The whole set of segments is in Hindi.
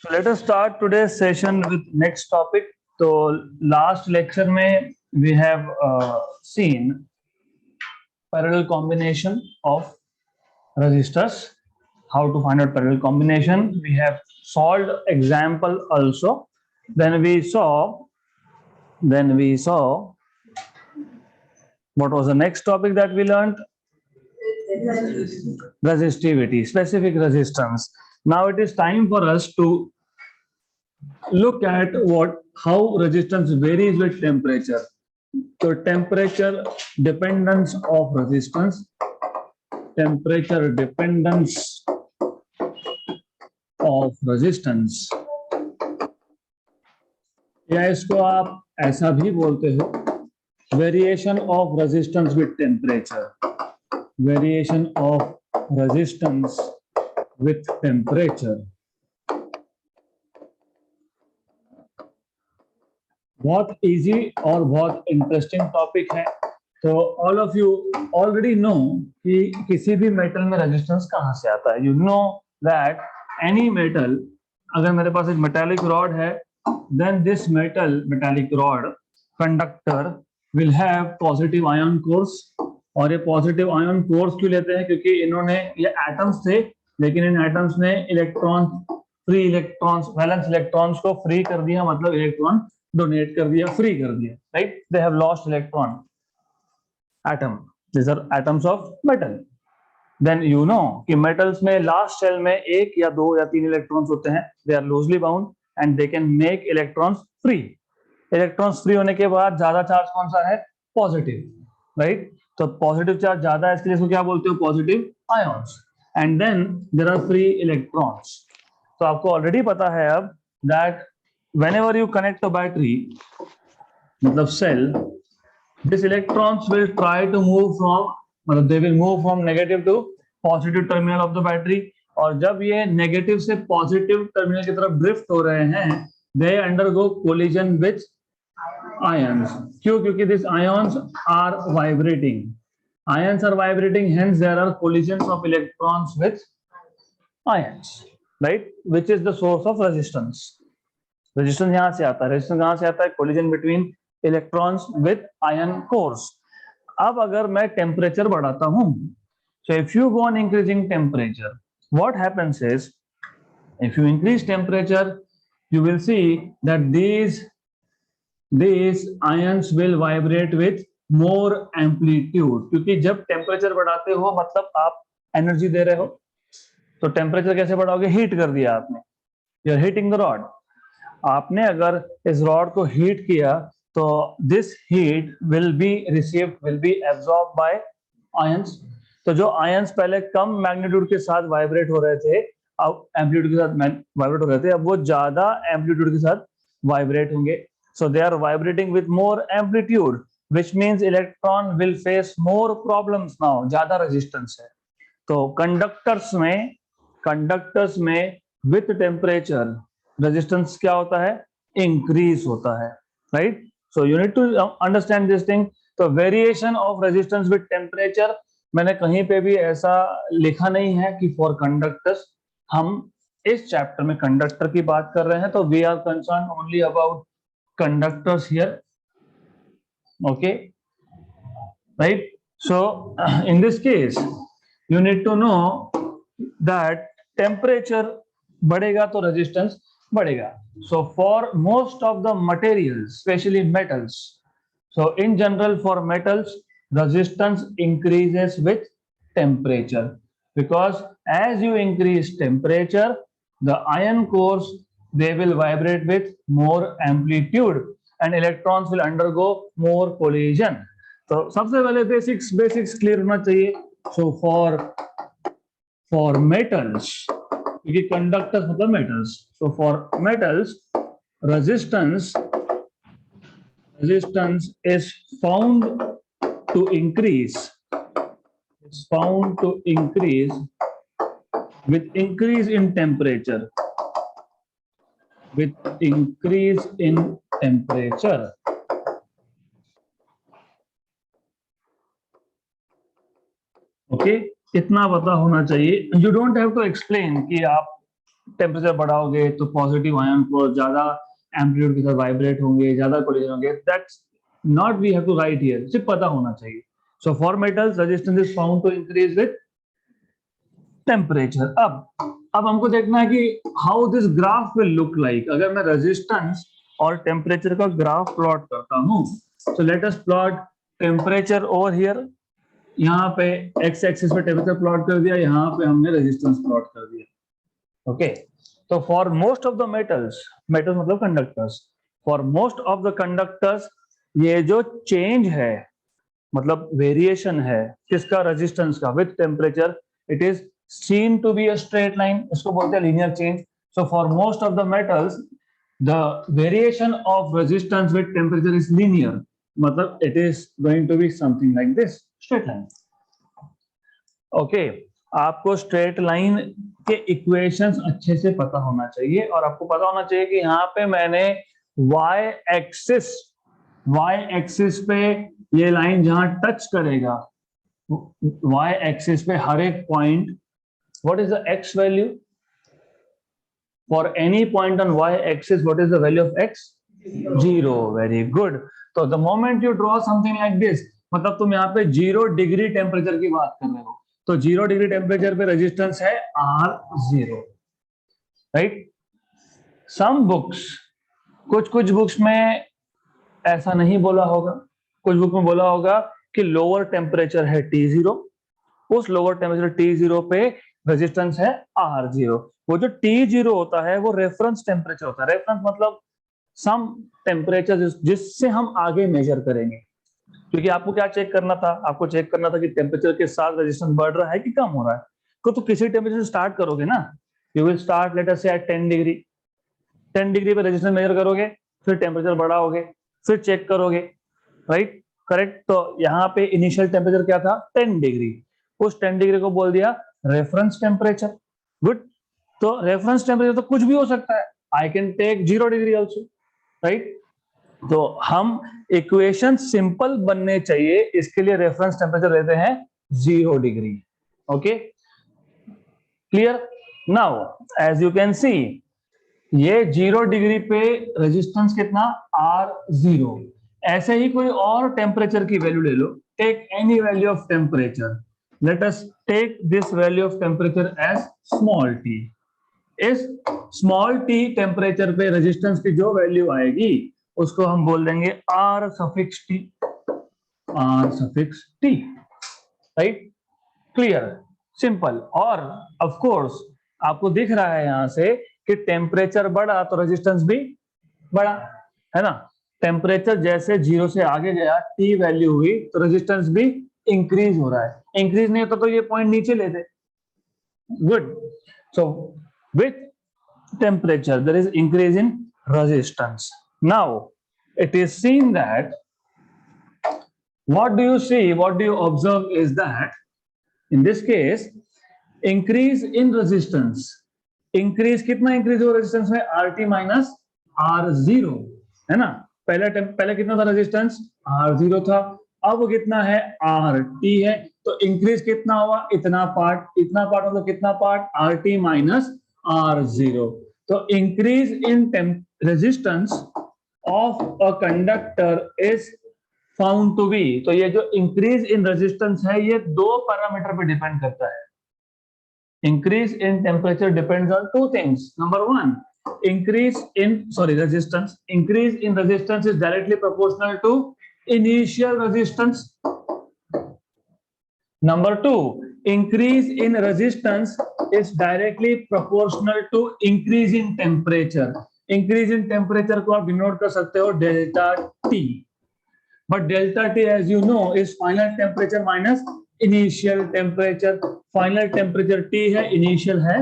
So let us start today's session with next topic. So last lecture में we have seen parallel combination of resistors. How to find out parallel combination? We have solved example also. Then we saw what was the next topic that we learned? Resistivity, specific resistance. Now it is time for us to look at how resistance varies with temperature. So temperature dependence of resistance, temperature dependence of resistance, या इसको आप ऐसा भी बोलते हो variation of resistance with temperature, variation of resistance with temperature. बहुत इजी और बहुत इंटरेस्टिंग टॉपिक है. तो all of you already know कि किसी भी मेटल में रेजिस्टेंस कहाँ से आता है. You know that any metal, अगर मेरे पास एक मेटालिक रॉड है, then this metallic rod conductor will have positive ion cores. और ये पॉजिटिव आयन कोर्स क्यों लेते हैं? क्योंकि इन्होंने, ये एटम्स थे, लेकिन इन एटम्स ने electron, free electrons, valence electrons को फ्री कर दिया, मतलब इलेक्ट्रॉन डोनेट कर दिया, फ्री कर दिया, right? They have lost electron. Atom, these are atoms of metal. Then you know कि metals में लास्ट शेल में एक या दो या तीन इलेक्ट्रॉन्स होते हैं. They are loosely bound and they can make electrons free. Electrons free होने के बाद ज्यादा चार्ज कौन सा है? Positive, right? तो पॉजिटिव चार्ज ज्यादा है, इसके लिए इसको क्या बोलते हो? Positive ions. And then there are free electrons. तो आपको ऑलरेडी पता है अब that whenever you connect a battery, मतलब cell, these electrons will try to move from, मतलब they will move from negative to positive terminal of the battery. और जब ये नेगेटिव से पॉजिटिव टर्मिनल की तरफ ड्रिफ्ट हो रहे हैं, they undergo collision with ions. क्यों? क्योंकि these ions are vibrating. Ions are vibrating, hence there are collisions of electrons with ions, right? Which is the source of resistance. Resistance यहां से आता है. रेजिस्टेंस कहां से आता है? Collision between electrons with ion course. अब अगर मैं टेम्परेचर बढ़ाता हूं, so if you go on increasing temperature, what happens is, if you increase temperature, you will see that these ions will vibrate with more amplitude. क्योंकि जब टेम्परेचर बढ़ाते हो मतलब आप एनर्जी दे रहे हो. तो टेम्परेचर कैसे बढ़ाओगे? हीट कर दिया आपने, you are heating the rod. आपने अगर इस रॉड को हीट किया तो this heat will be received, will be absorb by ions. तो जो आयंस पहले कम मैग्नीट्यूड के साथ वाइब्रेट हो रहे थे, अब एम्पलीट्यूड के साथ वाइब्रेट हो रहे थे, अब वो ज्यादा एम्पलीट्यूड के साथ वाइब्रेट होंगे. So they are vibrating with more amplitude, which means electron will face more problems now. ज्यादा रेजिस्टेंस है. तो कंडक्टर्स में विथ टेम्परेचर रेजिस्टेंस क्या होता है? इंक्रीज होता है, right? So you need to understand this thing. तो variation of resistance with temperature, मैंने कहीं पे भी ऐसा लिखा नहीं है कि फॉर कंडक्टर्स. हम इस चैप्टर में कंडक्टर की बात कर रहे हैं, तो we are concern only about conductors here, okay, right? So in this case you need to know that temperature बढ़ेगा तो resistance बढ़ेगा. So for most of the materials, especially metals, so in general for metals, resistance increases with temperature, because as you increase temperature, the ion cores, they will vibrate with more amplitude and electrons will undergo more collision. तो सबसे पहले बेसिक्स क्लियर होना चाहिए. So for metals, क्योंकि कंडक्टर्स मतलब metals, so for metals resistance is found to increase with increase in temperature, okay. इतना पता होना चाहिए. You don't have to explain कि आप टेम्परेचर बढ़ाओगे तो पॉजिटिव आयन को ज्यादा एम्पलीट्यूड के साथ वाइब्रेट होंगे, ज्यादा कोलिजन होंगे. That's not we have to write here, सिर्फ पता होना चाहिए. So for metals resistance is found to increase with temperature. अब हमको देखना है कि how this graph will look like. अगर मैं रेजिस्टेंस और टेम्परेचर का ग्राफ प्लॉट करता हूं, so let us plot temperature over here. यहाँ पे एक्स एक्सिस पे टेम्परेचर प्लॉट कर दिया, यहाँ पे हमने रेजिस्टेंस प्लॉट कर दिया. ओके, तो for most of the metals, metals मतलब conductors, for most of the conductors ये जो चेंज है मतलब वेरिएशन है किसका, रेजिस्टेंस का with temperature, it is seen to be a straight line. इसको बोलते हैं linear change. So for most of the metals the variation of resistance with temperature is linear. मतलब it is going to be something like this, straight line. Okay, आपको straight line के equations अच्छे से पता होना चाहिए और आपको पता होना चाहिए कि यहाँ पे मैंने y axis पे ये लाइन जहां टच करेगा, y axis पे हर एक point, what is the x value for any point on y axis? What is the value of x? 0. Very good. So the moment you draw something like this, मतलब तुम यहाँ पे 0 डिग्री टेम्परेचर की बात कर रहे हो, तो 0 डिग्री टेम्परेचर पे रेजिस्टेंस है R0, राइट. सम बुक्स, कुछ बुक्स में ऐसा नहीं बोला होगा, कुछ बुक में बोला होगा कि लोअर टेम्परेचर है T0, उस लोअर टेम्परेचर T0 पे रेजिस्टेंस है R0. वो जो T0 होता है वो रेफरेंस टेम्परेचर होता है. रेफरेंस मतलब सम टेम्परेचर जिससे हम आगे मेजर करेंगे. क्योंकि आपको क्या चेक करना था, आपको चेक करना था कि टेम्परेचर के साथ रेजिस्टेंस बढ़ रहा है कि कम हो रहा है. तो किसी टेम्परेचर से स्टार्ट करोगे ना, you will start late us से एट 10 डिग्री. 10 डिग्री पे रेजिस्टेंस मेजर करोगे, फिर टेम्परेचर बढ़ाओगे, फिर चेक करोगे, राइट, करेक्ट. तो यहाँ पे इनिशियल टेम्परेचर क्या था, 10 डिग्री. उस 10 डिग्री को बोल दिया रेफरेंस टेम्परेचर. गुड. तो रेफरेंस टेम्परेचर तो कुछ भी हो सकता है, I can take 0 degree also, right. तो हम इक्वेशन सिंपल बनने चाहिए, इसके लिए रेफरेंस टेम्परेचर लेते हैं 0 degree. Okay, clear. Now as you can see ये 0 डिग्री पे रेजिस्टेंस कितना, R0. ऐसे ही कोई और टेम्परेचर की वैल्यू ले लो, take any value of temperature. Let us take this value of temperature as small t. इस small t टेम्परेचर पे रेजिस्टेंस की जो वैल्यू आएगी उसको हम बोल देंगे R suffix t, right. Clear, simple. और ऑफ कोर्स आपको दिख रहा है यहां से कि टेम्परेचर बढ़ा तो रेजिस्टेंस भी बढ़ा, है ना. टेम्परेचर जैसे 0 से आगे गया, t वैल्यू हुई तो रेजिस्टेंस भी इंक्रीज हो रहा है. इंक्रीज नहीं होता तो ये पॉइंट नीचे लेते. Good. So with temperature there is increase in resistance. Now it is seen that what do you see, what do you observe is that in this case increase in resistance, increase कितना इंक्रीज हो रेजिस्टेंस में, RT माइनस R0, है ना. पहले कितना था रेजिस्टेंस, R0 था, अब कितना है, RT है. तो इंक्रीज कितना हुआ, इतना पार्ट मतलब कितना पार्ट, RT माइनस R0. तो increase in resistance of a conductor is found to be. तो ये जो इंक्रीज इन रेजिस्टेंस है ये 2 पैरामीटर पे डिपेंड करता है. Increase in temperature depends on 2 things. Number 1, resistance. Increase in resistance is directly proportional to initial resistance. Number 2, increase in resistance is directly proportional to increase in temperature. Increase in temperature को आप डिनोट कर सकते हो delta T. But delta T, as you know, is final temperature minus initial temperature. Final temperature T है, initial है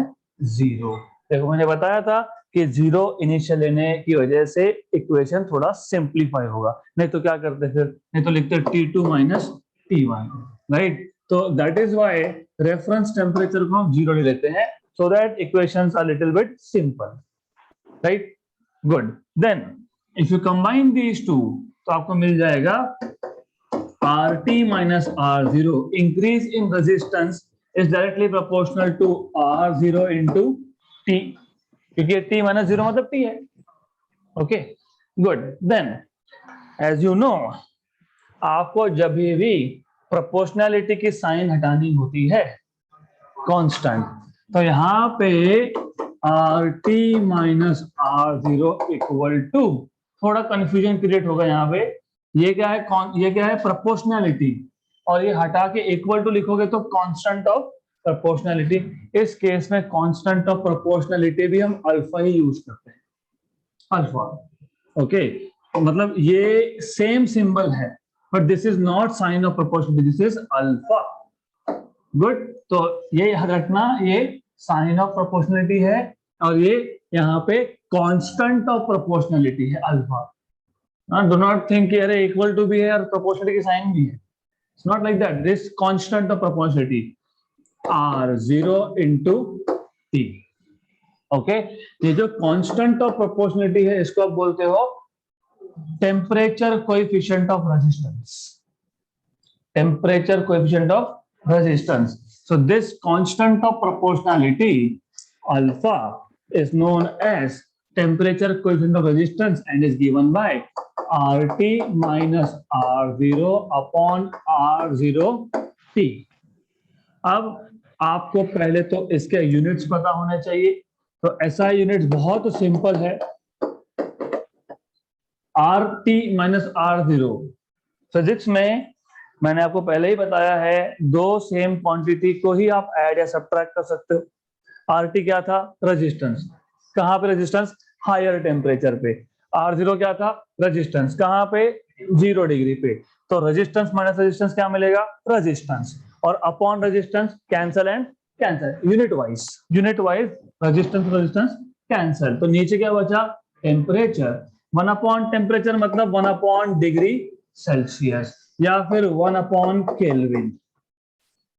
0. देखो मैंने बताया था कि 0 इनिशियल लेने की वजह से इक्वेशन थोड़ा सिंप्लीफाई होगा, नहीं तो क्या करते फिर, नहीं तो लिखते T2 माइनस T1, राइट. तो that is why reference temperature को हम 0 ले लेते हैं, so that equations are little bit simple, right. Good. Then if you combine these two तो आपको मिल जाएगा RT minus R0. Increase in resistance is directly proportional to R0 into T. क्योंकि t माइनस 0 मतलब t है। Okay good. Then as you know, आपको जब भी प्रोपोर्शनैलिटी की साइन हटानी होती है कांस्टेंट, तो यहाँ पे R T minus R zero equal to, थोड़ा कंफ्यूजन क्रिएट होगा यहाँ पे, ये क्या है, ये क्या है, प्रोपोर्शनैलिटी, और ये हटा के इक्वल टू लिखोगे तो कांस्टेंट ऑफ प्रोपोर्शनैलिटी। इस केस में कांस्टेंट ऑफ प्रोपोर्शनैलिटी भी हम अल्फा ही यूज करते हैं, अल्फा। ओके मतलब ये सेम सिंबल है, but this is not sign of proportionality, this is alpha. Good. तो ये याद रखना, ये साइन ऑफ प्रोपोर्शनैलिटी है और ये यहाँ पे कांस्टेंट ऑफ प्रोपोर्शनैलिटी है, अल्फा। डू नॉट थिंक कि अरे इक्वल टू भी है और प्रोपोर्शनैलिटी की साइन भी है, it's not like that. This constant of proportionality R zero into T. Okay, ये जो कांस्टेंट ऑफ प्रोपोर्शनैलिटी है इसको आप बोलते हो temperature coefficient of resistance, temperature coefficient of resistance. So this constant of proportionality alpha is known as temperature coefficient of resistance and is given by RT minus R0 upon R0 T. अब आपको पहले तो इसके यूनिट्स पता होने चाहिए, तो SI यूनिट्स बहुत सिंपल है, RT माइनस R0। फिजिक्स में मैंने आपको पहले ही बताया है, दो सेम क्वांटिटी को ही आप ऐड या सब्ट्रैक्ट कर सकते हो। आरटी क्या था, रेजिस्टेंस। कहां पे रेजिस्टेंस, हायर टेम्परेचर पे। R0 क्या था, रेजिस्टेंस। कहां पे, 0 डिग्री पे। तो रेजिस्टेंस माइनस रेजिस्टेंस क्या मिलेगा, रेजिस्टेंस। और upon resistance cancel and cancel, unit wise resistance resistance cancel. तो नीचे क्या बचा, टेम्परेचर। 1 अपॉन टेम्परेचर मतलब 1 अपॉन डिग्री सेल्सियस या फिर 1 अपॉन केल्विन।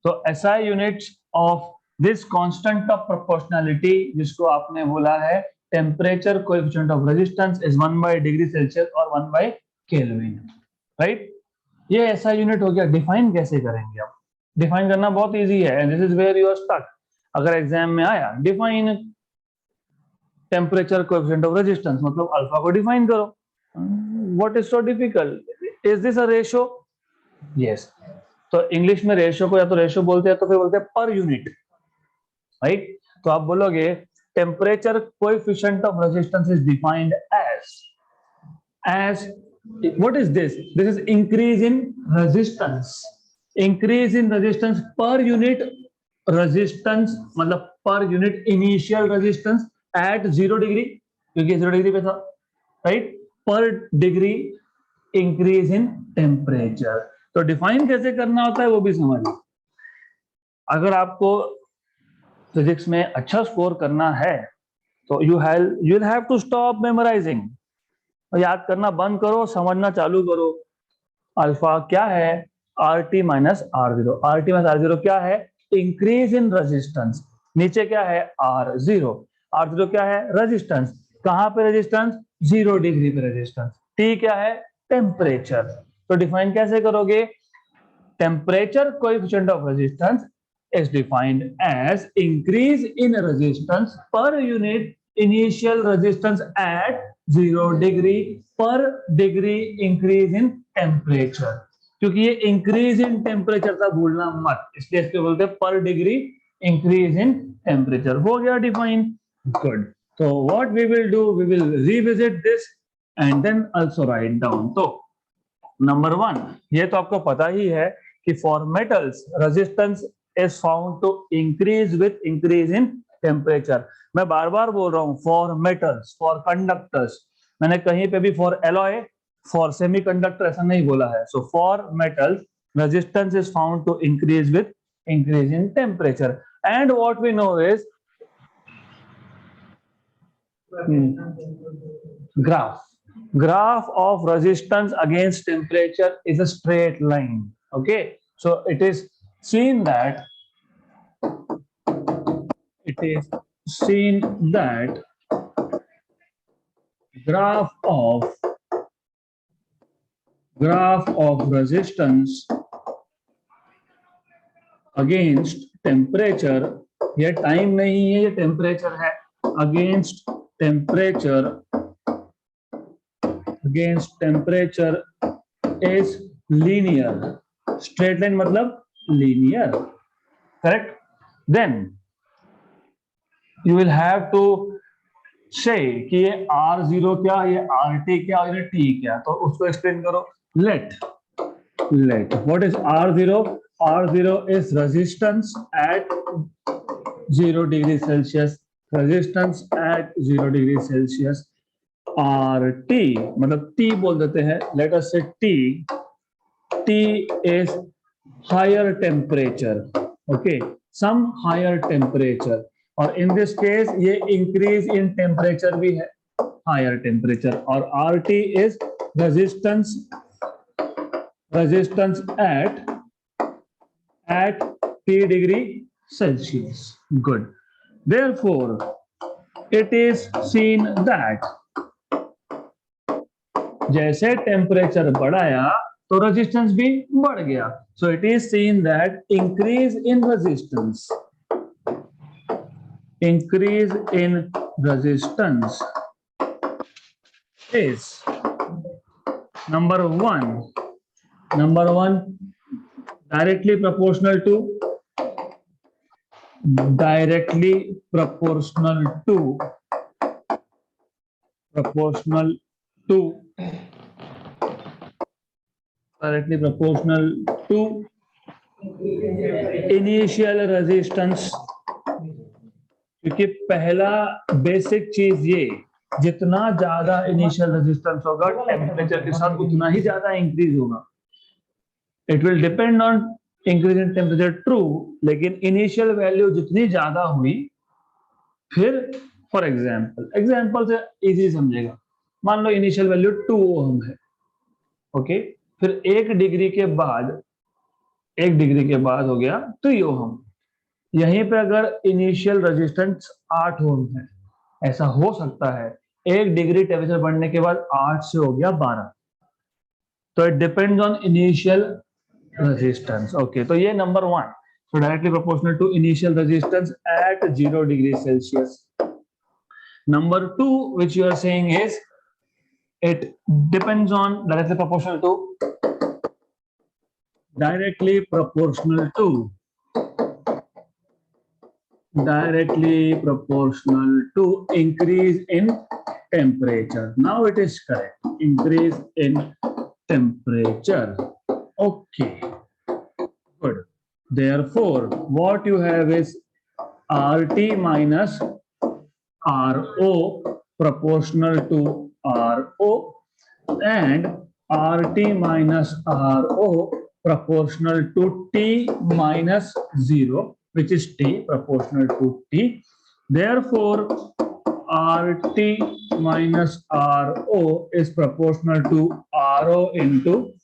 तो SI units of this constant of proportionality, जिसको आपने बोला है temperature coefficient of resistance, is 1 bye degree Celsius और 1 बाय केल्विन, राइट। ये SI यूनिट हो गया। डिफाइन कैसे करेंगे आप, डिफाइन करना बहुत इजी है, and this is where you are stuck. अगर एग्जाम में आया define temperature coefficient of resistance, मतलब अल्फा को डिफाइन करो। What is so difficult, is this a ratio? Yes. तो इंग्लिश में रेशियो को या तो रेशियो बोलते हैं तो फिर बोलते हैं पर यूनिट, राइट। तो आप बोलोगे temperature coefficient of resistance is defined as what is this, this is increase in resistance, increase in resistance per unit resistance, मतलब per unit initial resistance at 0 degree, क्योंकि 0 डिग्री पे था, right, per degree increase in temperature. तो डिफाइन कैसे करना होता है वो भी समझिए। अगर आपको फिजिक्स में अच्छा स्कोर करना है तो you will have to stop memorising, याद करना बंद करो, समझना चालू करो। अल्फा क्या है, RT minus R0। RT minus R0 क्या है, इंक्रीज इन रेजिस्टेंस। नीचे क्या है, R0। R0 क्या है, रेजिस्टेंस। कहां पे रेजिस्टेंस, 0 डिग्री पे रेजिस्टेंस। T क्या है, टेम्परेचर। तो डिफाइन कैसे करोगे, temperature coefficient of resistance is defined as increase in resistance per unit initial resistance at 0 degree per degree increase in temperature। क्योंकि ये increase in temperature था, भूलना मत, इसलिए इसको बोलते हैं पर डिग्री increase in temperature। हो गया डिफाइन, गुड। तो what we will do, we will revisit this and then also write down। तो नंबर 1, ये तो आपको पता ही है कि for metals resistance is found to increase with increase in temperature। मैं बार बार बोल रहा हूं, फॉर मेटल्स, फॉर कंडक्टर्स। मैंने कहीं पे भी फॉर एलॉय, फॉर सेमीकंडक्टर ऐसा नहीं बोला है। So for metals resistance is found to increase with increase in temperature. And what we know is graph of resistance against temperature is a straight line। Okay, so it is seen that graph of resistance against temperature, ये टाइम नहीं है, ये टेम्परेचर है। against temperature is linear. Straight line मतलब linear, correct? Then you will have to say कि ये R0 क्या, ये RT क्या और ये T क्या, तो उसको एक्सप्लेन करो. Let what is R0? R0 is resistance at 0 degree Celsius. Resistance at 0 degree Celsius. RT मतलब T बोल देते हैं. Let us say T is higher temperature. Okay, some higher temperature. और in this case ये increase in temperature भी है, higher temperature. और RT is resistance at T degree Celsius. Good. Therefore, it is seen that जैसे टेम्परेचर बढ़ाया तो रेजिस्टेंस भी बढ़ गया. So it is seen that increase in resistance is number one directly proportional to initial resistance. क्योंकि पहला बेसिक चीज ये, जितना ज्यादा इनिशियल रेजिस्टेंस होगा टेम्परेचर के साथ उतना ही ज्यादा इंक्रीज होगा. It will depend on increase in temperature, true, लेकिन इनिशियल वैल्यू जितनी ज्यादा हुई, फिर फॉर एग्जाम्पल से इजी समझेगा. मान लो इनिशियल वैल्यू 2 ओम है. ओके, फिर 1 डिग्री के बाद हो गया 3 ओम. यहीं पे अगर इनिशियल रेजिस्टेंस 8 ओम है, ऐसा हो सकता है 1 डिग्री टेम्परेचर बढ़ने के बाद 8 से हो गया 12. तो it depends on initial resistance. Okay, तो ये number 1. So directly proportional to initial resistance at 0 degree Celsius. Number 2 which you are saying is it depends on directly proportional to increase in temperature. Now it is correct, increase in temperature. Okay, good. Therefore what you have is RT minus RO proportional to RO, and RT minus RO proportional to T minus 0, which is T, proportional to T. Therefore RT minus RO is proportional to RO into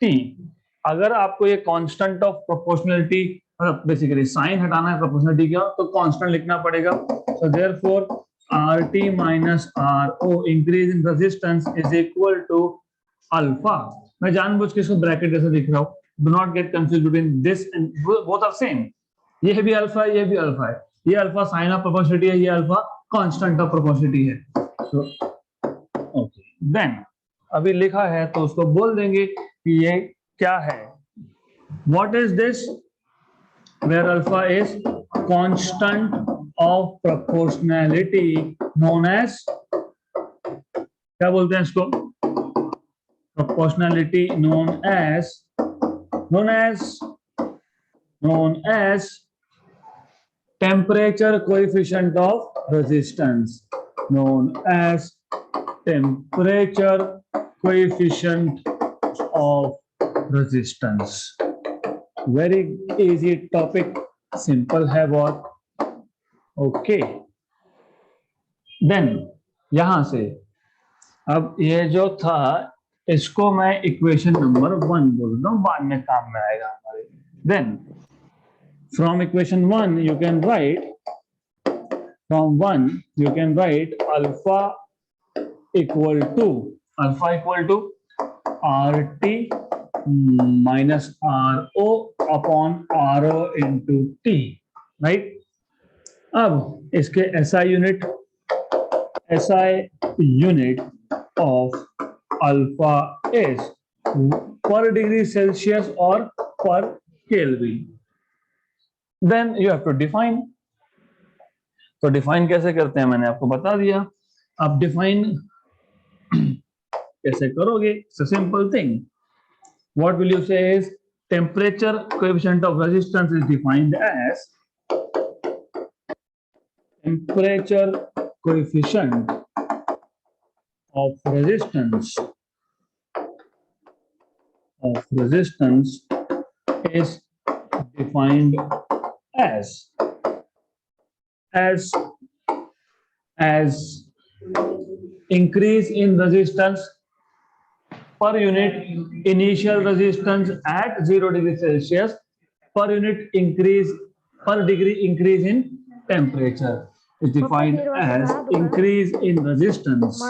T. अगर आपको ये constant of proportionality, basically sign हटाना है प्रोपोर्शनलिटी का, तो कांस्टेंट लिखना पड़ेगा. So therefore RT minus RO increase in resistance is equal to alpha. मैं जानबूझ के इसको ब्रैकेट जैसे लिख रहा हूँ. Do not get confused between this and both are same. ये भी अल्फा है, ये भी अल्फा है. ये अल्फा साइन ऑफ प्रोपोर्शनलिटी है, ये अल्फा कांस्टेंट ऑफ प्रोपोर्शनलिटी है. सो ओके, देन अभी लिखा है तो उसको बोल देंगे कि ये क्या है. What is this? Where alpha is constant of proportionality known as, क्या बोलते हैं इसको? Proportionality known as temperature coefficient of resistance. Known as temperature coefficient of resistance. Very easy topic, simple है बहुत. ओके, देन यहां से अब ये जो था इसको मैं इक्वेशन नंबर 1 बोल रहा हूं, बाद में काम में आएगा हमारे. Then from equation 1 you can write alpha equal to RT minus RO upon RO into T, right? अब इसके SI unit SI unit of alpha is per degree Celsius or per Kelvin. Then you have to define. तो डिफाइन कैसे करते हैं मैंने आपको बता दिया. आप डिफाइन कैसे करोगे? It's a simple thing. What will you say is temperature coefficient of resistance is defined as temperature coefficient of resistance is defined as increase in resistance per unit initial resistance at 0 degree Celsius per unit increase per degree increase in temperature is defined as increase in resistance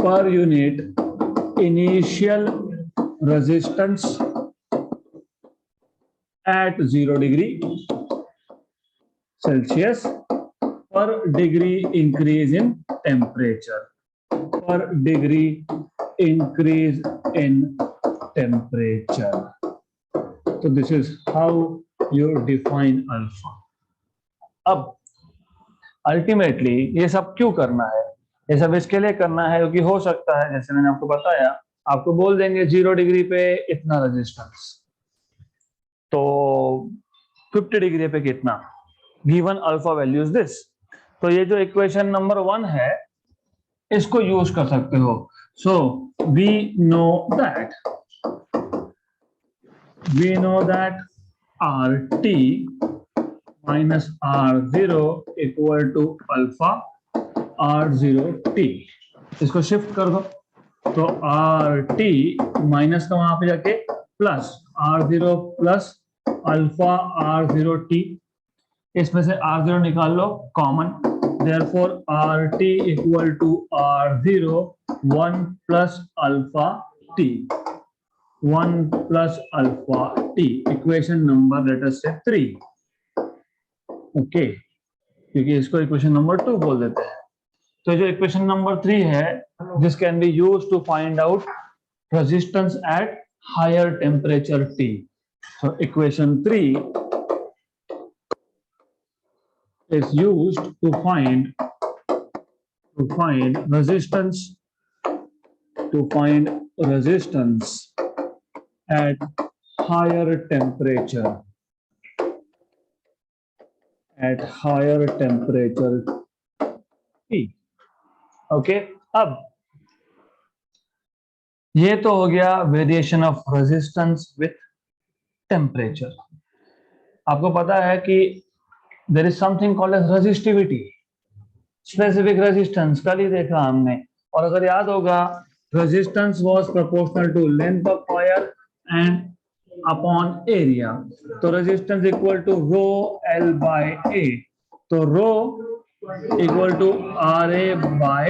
per unit initial resistance at 0 degree Celsius per degree increase in temperature. Per degree increase in temperature. So this is how you define alpha. अब अल्टीमेटली ये सब क्यों करना है? ये सब इसके लिए करना है क्योंकि हो सकता है, जैसे मैंने आपको बताया, आपको बोल देंगे 0 डिग्री पे इतना रेजिस्टेंस, तो 50 डिग्री पे कितना, given alpha value is this. तो ये जो इक्वेशन नंबर 1 है इसको यूज कर सकते हो. So we know that RT minus R0 equal to alpha R0T. इसको शिफ्ट कर दो तो RT माइनस का वहां पे जाके plus R0 plus alpha R0T. इसमें से R0 निकाल लो common, therefore RT equal to R0 1 plus alpha T. 1 plus alpha T. Equation number let us say 3. Okay, क्योंकि इसको इक्वेशन नंबर 2 बोल देते हैं. तो जो इक्वेशन नंबर 3 है, this can be used to find out resistance at higher temperature T. So equation 3 is used to find resistance at higher temperature T. Okay, अब ये तो हो गया variation of resistance with temperature. आपको पता है कि there is something called as resistivity, specific resistance, कल ही देखा हमने. और अगर याद होगा, resistance was proportional to length of wire and upon area. तो resistance equal to rho L by A. तो rho equal to RA by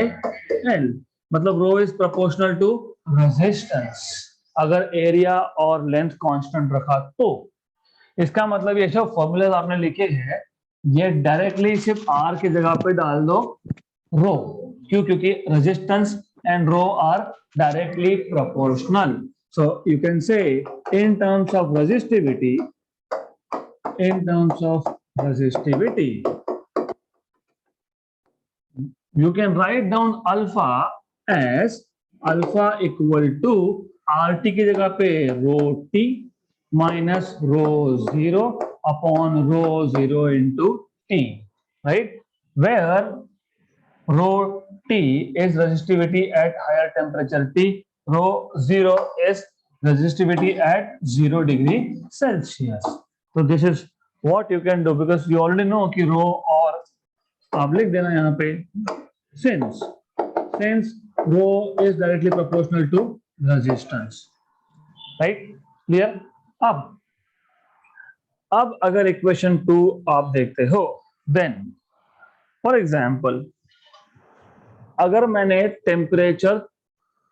L. मतलब rho is proportional to resistance. अगर area और length constant रखा तो इसका मतलब ये सब फॉर्मूला आपने लिखे हैं, ये डायरेक्टली सिर्फ R की जगह पे डाल दो रो. क्यों? क्योंकि resistance and rho are directly proportional. So you can say in terms of resistivity you can write down alpha as alpha equal to RT की जगह पे रो T minus rho 0 upon rho 0 into T, right? Where rho T is resistivity at higher temperature T, rho 0 is resistivity at 0 degree Celsius. So this is what you can do, because you already know कि rho और आप लिख देना यहाँ पे since rho is directly proportional to resistance, right? Clear? अब अगर इक्वेशन 2 आप देखते हो, देन फॉर एग्जाम्पल अगर मैंने टेम्परेचर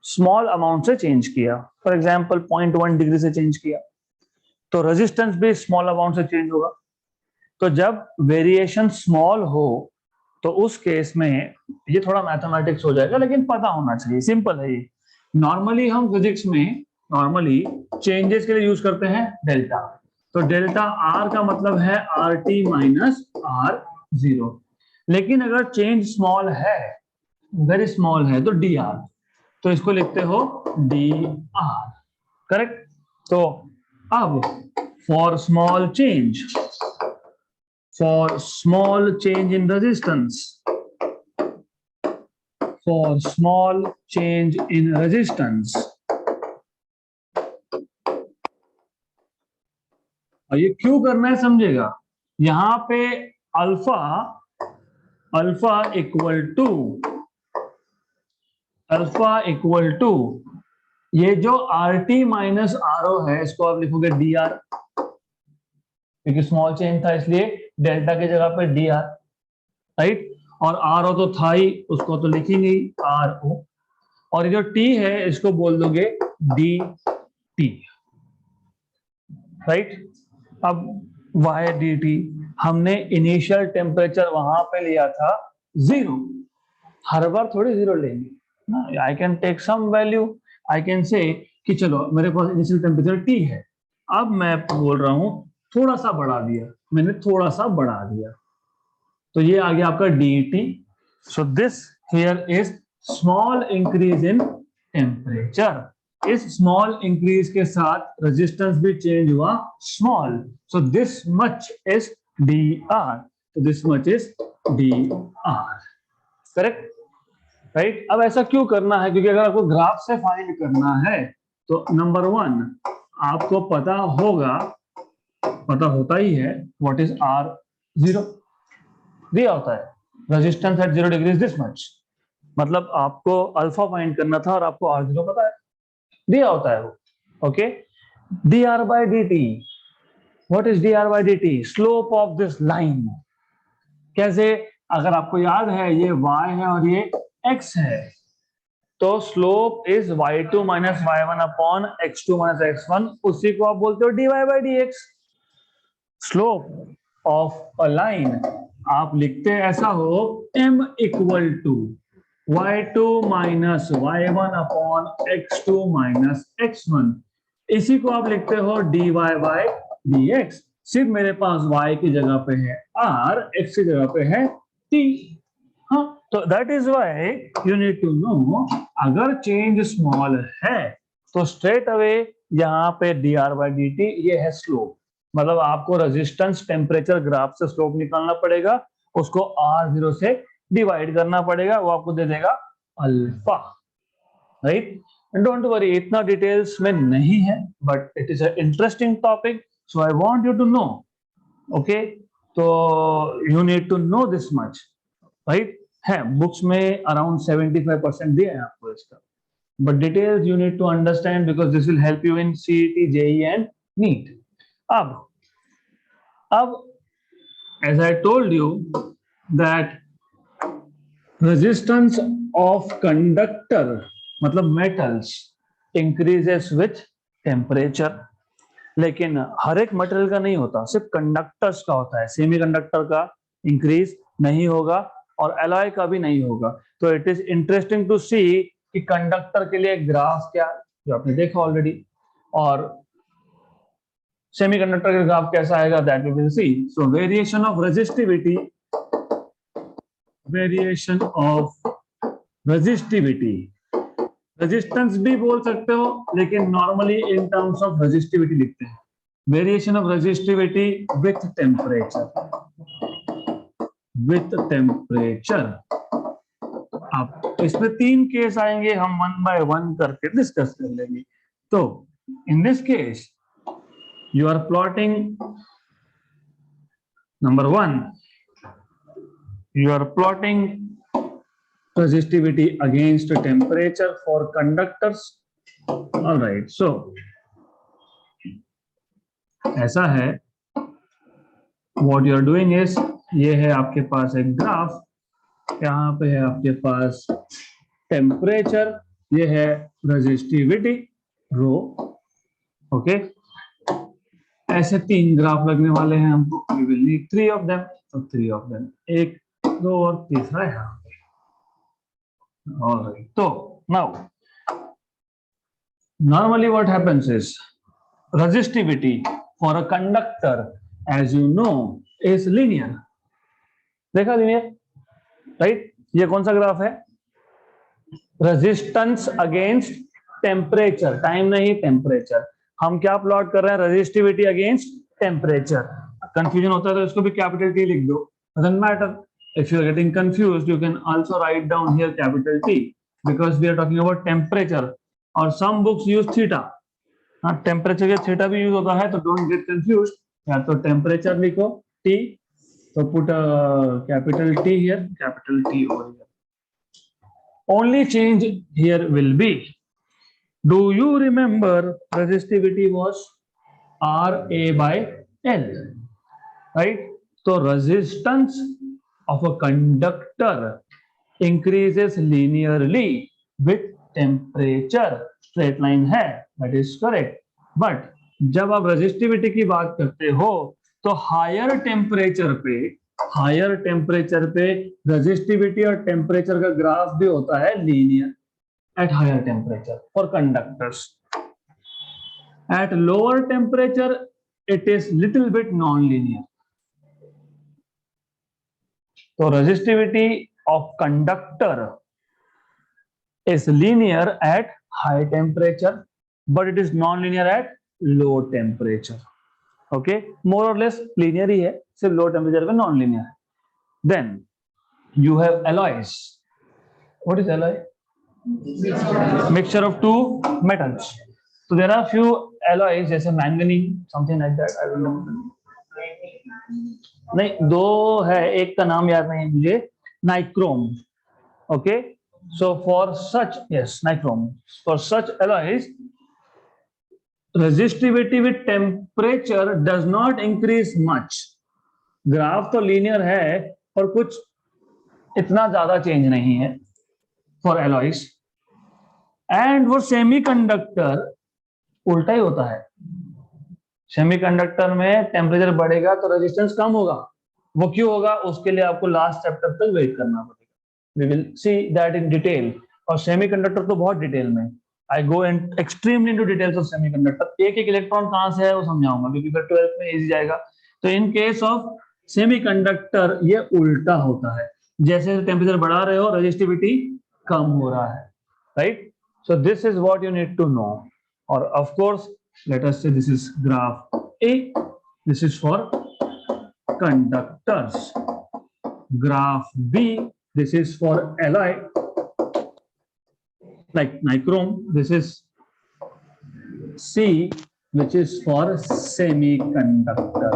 स्मॉल अमाउंट से चेंज किया, फॉर एग्जाम्पल 0.1 डिग्री से चेंज किया, तो रेजिस्टेंस भी स्मॉल अमाउंट से चेंज होगा। तो जब वेरिएशन स्मॉल हो तो उस केस में ये थोड़ा मैथमेटिक्स हो जाएगा, लेकिन पता होना चाहिए, सिंपल है ये। नॉर्मली हम फिजिक्स में नॉर्मली चेंजेस के लिए यूज करते हैं डेल्टा। तो डेल्टा आर का मतलब है R T minus R zero. लेकिन अगर चेंज स्मॉल है, वेरी स्मॉल है, तो डी आर, तो इसको लिखते हो डी आर, करेक्ट। तो अब for small change, for small change in resistance, for small change in resistance, और ये क्यों करना है समझेगा। यहां पे अल्फा, अल्फा इक्वल टू ये जो R T minus R O है, इसको आप लिखोगे डी आर, क्योंकि स्मॉल चेंज था इसलिए डेल्टा की जगह पे डी आर, राइट। और आर ओ तो था ही, उसको तो लिखेंगे आर ओ, और ये जो टी है इसको बोल दोगे डी टी, राइट। अब वाई डी टी, हमने इनिशियल टेम्परेचर वहां पे लिया था 0, हर बार थोड़ी 0 लेंगे ना। I can take some value, I can say कि चलो मेरे पास इनिशियल टेम्परेचर टी है, अब मैं बोल रहा हूं थोड़ा सा बढ़ा दिया, मैंने थोड़ा सा बढ़ा दिया, तो ये आ गया आपका D T. So this here is small increase in temperature. इस स्मॉल इंक्रीज के साथ रेजिस्टेंस भी चेंज हुआ small, so this much is D R, तो this much is D R, correct, right. अब ऐसा क्यों करना है, क्योंकि अगर आपको ग्राफ से फाइंड करना है तो नंबर 1 आपको पता होगा, पता होता ही है, व्हाट इज आर जीरो, दिया होता है resistance at 0 degree this much, मतलब आपको अल्फा फाइंड करना था और आपको आर जीरो पता है, दिया होता है वो, okay. D R by D T, what is D R by D T, slope of this line. कैसे, अगर आपको याद है ये y है और ये x है, तो slope is y2 minus y1 upon x2 minus x1, उसी को आप बोलते हो dy by dx। Slope of a line आप लिखते ऐसा हो m equal to y2 minus y1 upon x2 minus x1, इसी को आप लिखते हो dy बाई dx। सिर्फ मेरे पास y की जगह पे है r, x की जगह पे है t, हाँ। तो that is why you need to know, अगर चेंज स्मॉल है तो स्ट्रेट अवे यहाँ पे D R by D T, ये है स्लोप, मतलब आपको रेजिस्टेंस टेम्परेचर ग्राफ से स्लोप निकालना पड़ेगा, उसको आर जीरो से डिवाइड करना पड़ेगा, वो आपको दे देगा अल्फा, राइट। डोंट वरी, इतना डिटेल्स में नहीं है, but it is a interesting topic, so I want you to know, okay. तो you need to know this much, right. है बुक्स में अराउंड 75% दिया है आपको इसका, but details you need to understand because this will help you in CET, JEE and NEET. अब as I told you that resistance of conductor मतलब metals increases with temperature, लेकिन हर एक मटेरियल का नहीं होता, सिर्फ कंडक्टर्स का होता है। सेमीकंडक्टर का इंक्रीज नहीं होगा और एलॉय का भी नहीं होगा। तो इट इज इंटरेस्टिंग टू सी कि कंडक्टर के लिए ग्राफ क्या, जो आपने देखा ऑलरेडी, और सेमीकंडक्टर का ग्राफ कैसा आएगा, that we will see. So variation of resistivity, variation of resistivity, resistance भी बोल सकते हो, लेकिन normally in terms of resistivity लिखते हैं। Variation of resistivity with temperature, with temperature. अब इसमें 3 केस आएंगे, हम 1 बाय 1 करके डिस्कस कर लेंगे। तो in this case you are plotting, number 1 you are plotting resistivity against temperature for conductors. All right, so ऐसा है, what you are doing is, ये है आपके पास एक ग्राफ, यहाँ पे है आपके पास टेम्परेचर ये है रेजिस्टिविटी रो। ओके, ऐसे 3 ग्राफ लगने वाले हैं हमको, we will need 3 of them, तो 3 ऑफ देम, 1 2 और तीसरा है यहाँ पे। ऑलराइट, तो now normally what happens is resistivity for a conductor, as you know, is linear. देखा linear, right? ये कौन सा ग्राफ है? रेजिस्टेंस अगेंस्ट टेम्परेचर, टाइम नहीं टेम्परेचर। हम क्या प्लॉट कर रहे हैं? Resistivity against temperature. कंफ्यूजन होता है तो इसको भी कैपिटल टी लिख दो, doesn't matter. If you are getting confused you can also write down here capital T, because we are talking about temperature, और सम बुक्स यूज थीटा। हाँ, टेम्परेचर के थीटा भी यूज होता है, तो डोंट गेट कंफ्यूज्ड। या तो टेम्परेचर लिखो टी, तो put capital T here, capital T over here. Only change here will be, do you remember resistivity was RA by L, right? So resistance of a conductor increases linearly with temperature, straight line है, that is correct. But जब आप resistivity की बात करते हो तो हायर टेम्परेचर पे रेजिस्टिविटी और टेम्परेचर का ग्राफ भी होता है linear at higher temperature for conductors. At lower temperature it is little bit non linear. तो resistivity of conductor is linear at high temperature, but it is non linear at low temperature. Okay, more और लेस लीनियर ही है, सिर्फ लो टेम्परेचर पे नॉन लीनियर है। Then you have alloys. What is alloy? Mixture of two metals. So there are few alloys जैसे manganese, something like that, I don't know. नहीं, 2 है, एक का नाम याद नहीं मुझे, nichrome. Okay, so for such, yes, nichrome, for such alloys resistivity with temperature does not increase much. Graph तो लीनियर है और कुछ इतना ज्यादा चेंज नहीं है फॉर एलॉयज। एंड वो सेमीकंडक्टर उल्टा ही होता है। सेमीकंडक्टर में टेम्परेचर बढ़ेगा तो रेजिस्टेंस कम होगा। वो क्यों होगा, उसके लिए आपको लास्ट चैप्टर तक वेट करना पड़ेगा। We will see that in detail. और सेमीकंडक्टर तो बहुत डिटेल में, I go in extremely into details of semiconductor. एक एक इलेक्ट्रॉन कहां से है वो समझाऊंगा, क्योंकि फिर 12th में इजी जाएगा। तो इन केस ऑफ सेमीकंडक्टर ये उल्टा होता है, जैसे टेम्परेचर बढ़ा रहे हो रेजिस्टिविटी कम हो रहा है, right? So this is what you need to know. और of course let us say this is graph A, this is for conductors. Graph B, this is for alloy like nichrome. This is C, which is for semiconductor.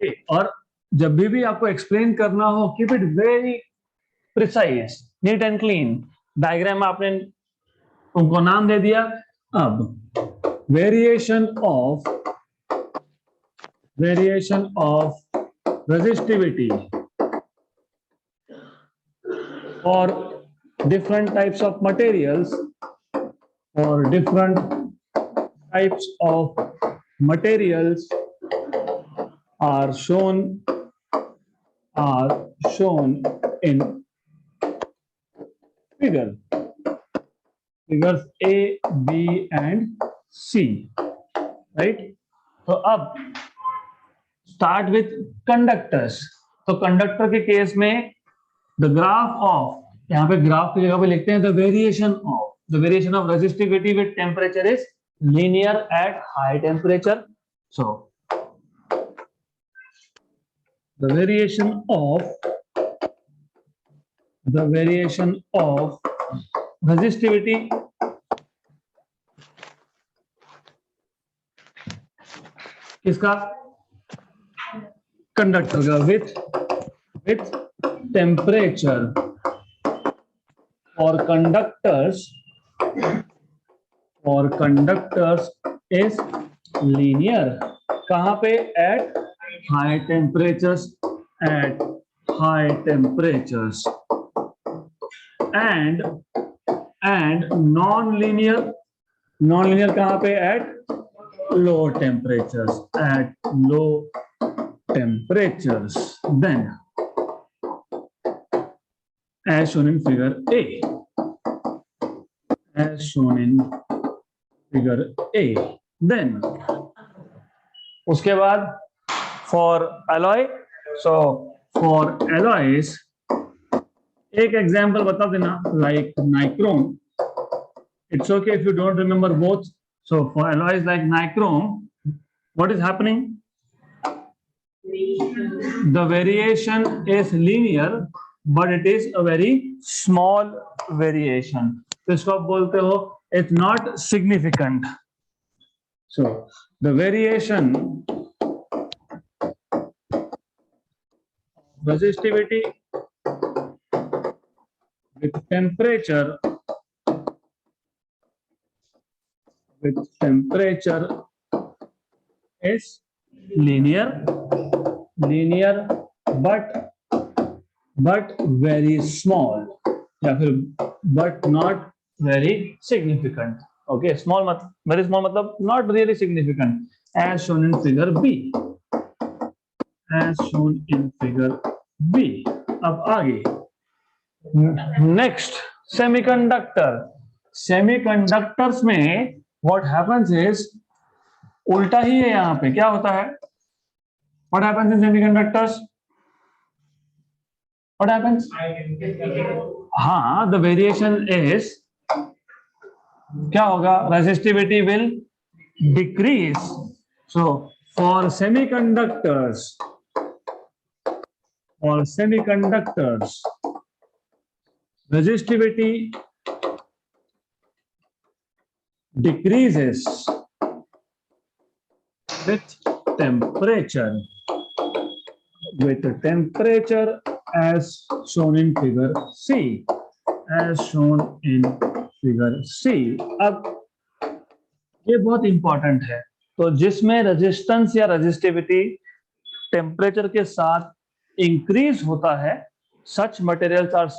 Okay, और जब भी आपको एक्सप्लेन करना हो, keep it very precise, neat and clean. Diagram में आपने उनको नाम दे दिया। अब वेरिएशन ऑफ रेजिस्टिविटी और different types of materials, or different types of materials are shown in figures A, B and C, right? तो अब start with conductors. तो कंडक्टर के केस में the graph of, यहाँ पे ग्राफ की जगह पे लिखते हैं the variation of resistivity with temperature is linear at high temperature. So the variation of resistivity किसका? कंडक्टर का with temperature for conductors is linear. कहां पे? At high temperatures. And non linear कहां पे? At low temperatures, at low temperatures. Then as shown in figure A, as shown in figure A, then उसके बाद for alloy, so for alloys एक example बता देना, like nichrome. It's okay if you don't remember both. So for alloys like nichrome, what is happening? The variation is linear, but it is a very small variation. तो इसको आप बोलते हो it's not significant. So the variation resistivity with temperature is linear but very small, या फिर but not very significant. Okay, small मतलब very small मतलब not really significant, as shown in figure B. As shown in figure B. अब आगे next semiconductor. Semiconductors में what happens is उल्टा ही है. यहाँ पे क्या होता है? What happens in semiconductors? What happens? हाँ, the variation is क्या होगा? Resistivity will decrease. So for semiconductors, resistivity decreases with temperature. With the temperature as shown in figure C. As shown in figure C. अब ये बहुत इंपॉर्टेंट है. तो जिसमें रेजिस्टेंस या रेजिस्टिविटी टेम्परेचर के साथ इंक्रीज होता है, such materials are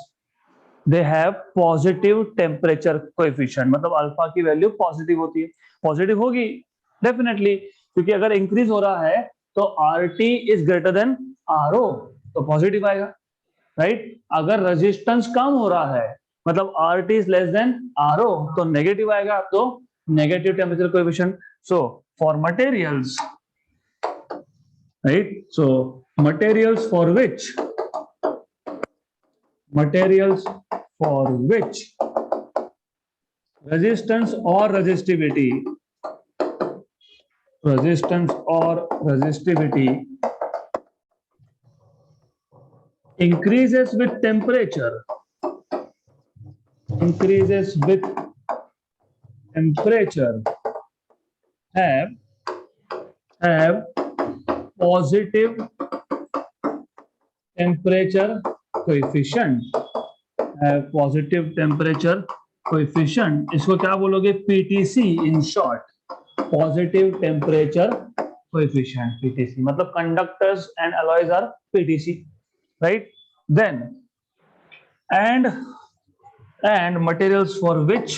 they have positive temperature coefficient. मतलब अल्फा की वैल्यू पॉजिटिव होती है. पॉजिटिव होगी डेफिनेटली, क्योंकि अगर इंक्रीज हो रहा है तो RT is greater than RO, तो पॉजिटिव आएगा, राइट? अगर रेजिस्टेंस कम हो रहा है मतलब RT is less than RO, तो नेगेटिव आएगा, तो negative temperature coefficient. So for materials, right, so materials for which resistance or resistivity increases with temperature, have positive temperature coefficient. इसको क्या बोलोगे? PTC in short, positive temperature coefficient. PTC मतलब conductors and alloys are PTC, right? Then and materials for which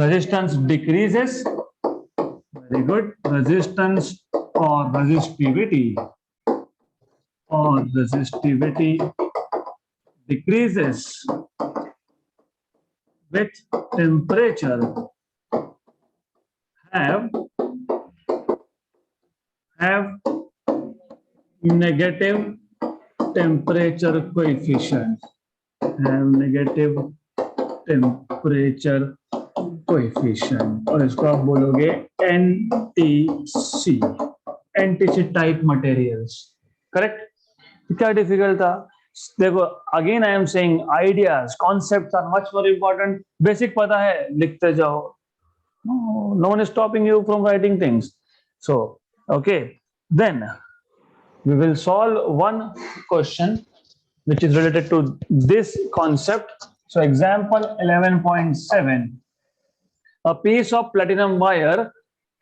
resistance decreases. Very good. Resistance or resistivity decreases with temperature have negative temperature coefficient. और इसको आप बोलोगे NTC टाइप मटेरियल्स. करेक्ट? क्या डिफिकल्ट था? देखो, again I am saying ideas, concepts are much more important. Basic पता है, लिखते जाओ. No one is stopping you from writing things. So okay, then we will solve one question which is related to this concept. So example 11.7. a piece of platinum wire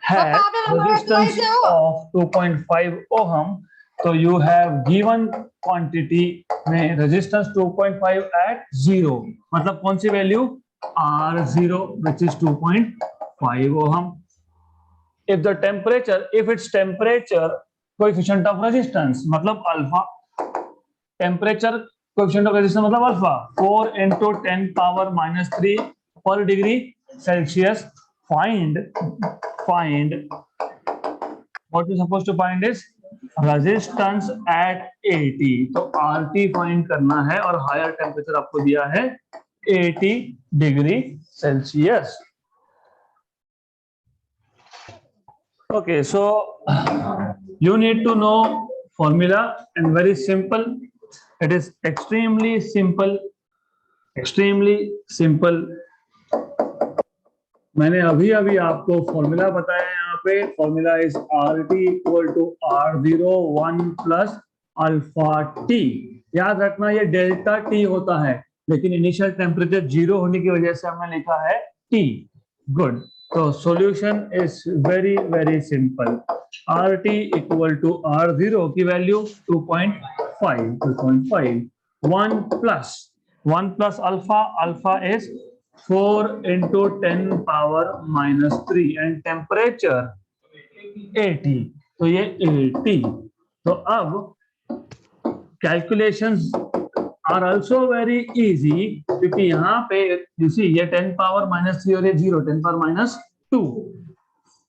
has resistance of 2.5 ohm. So you have given quantity में resistance 2.5 at 0, मतलब कौन सी value R0 which is 2.5 ohm. If the temperature, if its temperature coefficient of resistance मतलब alpha, temperature coefficient of resistance मतलब alpha 4 into 10 power minus 3 per degree Celsius. Find what you're supposed to find is resistance at 80. तो RT फाइंड करना है और हायर टेम्परेचर आपको दिया है 80 degree Celsius. Okay, so you need to know formula and very simple. It is extremely simple. मैंने अभी आपको फॉर्मूला बताया यहाँ पे. Formula is RT equal to R0 1 plus alpha T. याद रखना ये डेल्टा टी होता है, लेकिन इनिशियल टेम्परेचर 0 होने की वजह से हमने लिखा है T. गुड. तो solution is very very simple. RT equal to R0 की value 2.5. 1 plus alpha is 4 into 10 power minus 3 and temperature 80. तो ये 80. तो अब calculations are also very easy क्योंकि यहाँ पे you see ये 10 power minus 3 और ये 0 10 power minus 2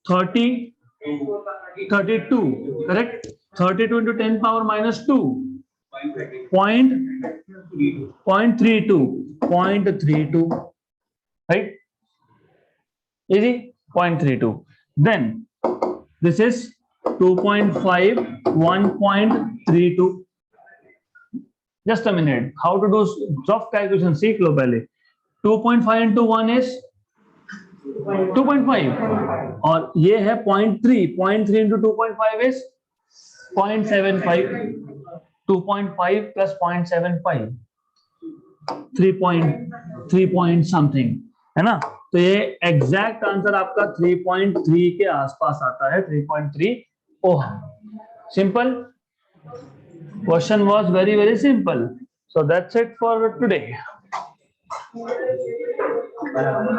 32 correct. 32 into 10 power minus 2 0.32 right, easy. 0.32. Then this is 2.5 1.32. just a minute, how to do soft calculation सीख लो पहले. 2.5 into 1 is 2.5 और ये है 0.3 into 2.5 is 0.75. 2.5 plus 0.75 3 point something है ना. तो ये एग्जैक्ट आंसर आपका 3.3 के आसपास आता है. 3.3 ohm. Simple. Question was very very simple. So that's it for today.